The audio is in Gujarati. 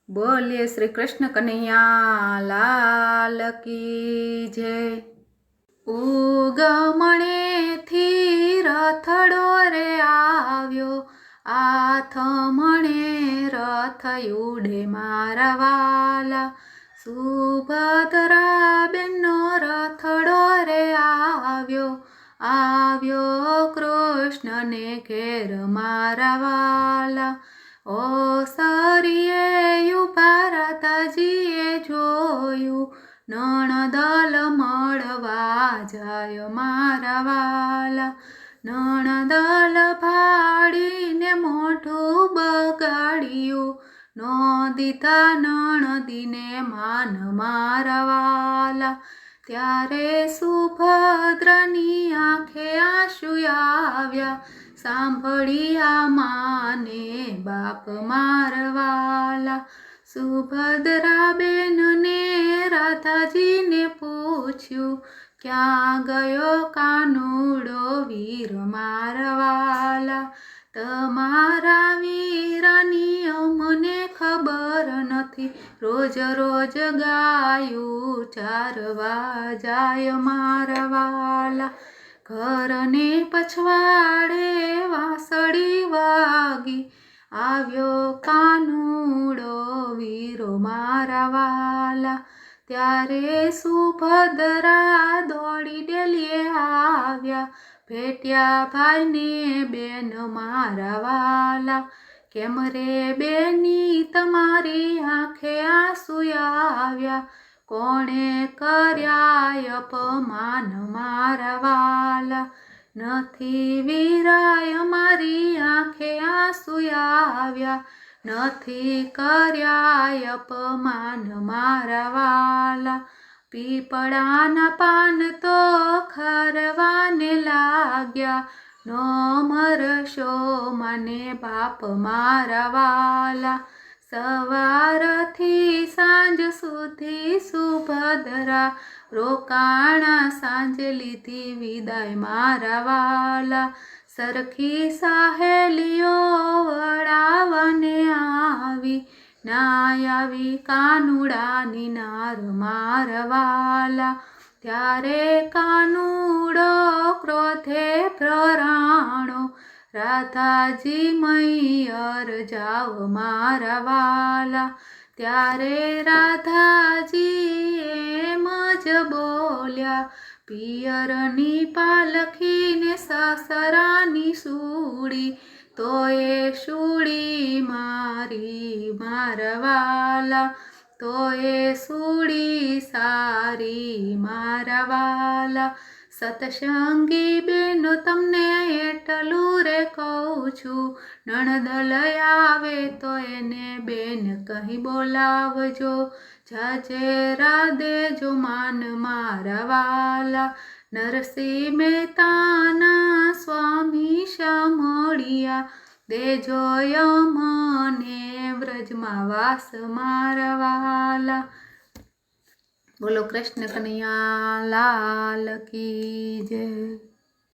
बोलिए श्री कृष्ण कन्हैया लाल की जय। उगमणेथी रथडो रे આવ્યો, આથમણે રથ ઉડે મારા વાલા, સુભદ્રા બેનનો રથડો રે આવ્યો, આવ્યો કૃષ્ણને ઘેર મારા વાલા। ઓસરીએ ઊભા રાધાજીએ જોયું, નણદલ મળવા જાય મારા વાલા। નણદલ ભાડીને મોઢું બગાડ્યું, નો દીધા નણદીને માન મારા વાલા। ત્યારે સુભદ્રાની આંખે આંસુ આવ્યા, સાંભળી આ માને બાપ મારા વાલા। સુભદ્રા બેનને રાધાજીને પૂછ્યું, ક્યાં ગયો કાનુડો વીર મારા વાલા। તમારા વીરાની અમને ખબર નથી, રોજ રોજ ગાયું ચારવા જાય મારા વાલા। ઘરને પછવાડે વાંસળી વાગી, આવ્યો કાનુડો વીરો મારા વાલા। ત્યારે સુભદ્રા દોડી ડેલીએ આવ્યા, ભેટ્યા ભાઈને બેન મારા વાલા। કેમ રે બેની તમારી આંખે આંસુ આવ્યા, કોણે કર્યા અપમાન મારા વાલા। નથી વીરાય મારી આંખે આંસુ આવ્યા, નથી કર્યા અપમાન મારા વાલા। પીપળાના પાન તો ખરવાને લાગ્યા, નો મરશો મને બાપ મારા વાલા। સવારથી સાંજ સુધી સુભદ્રા રોકાણા, સાંજ લીધી વિદાય મારા વાલા। સરખી સહેલીઓ વળાવને આવી, ના આવી કાનુડાની નાર મારા વાલા। ત્યારે કાનુડો ક્રોધે પ્રરાણો, રાધાજી મૈયર જાવ મારા વાલા। ત્યારે રાધાજી એમ જ બોલ્યા, પિયરની પાલખીને સસરાની સૂડી, તો એ સૂડી મારી મારા વાલા, તો એ સૂડી સારી મારા વાલા। સતસંગી બેનો તમને એટલું રે કહું છું, નણદલ આવે તો એને બેન કહી બોલાવજો, જાજેરા દેજો માન મારા વાલા। નરસિંહ મહેતાના સ્વામી શામળિયા, દેજો યમને વ્રજમાં વાસ મારા વાલા। બોલો કૃષ્ણ કનૈયા લાલ કી જય।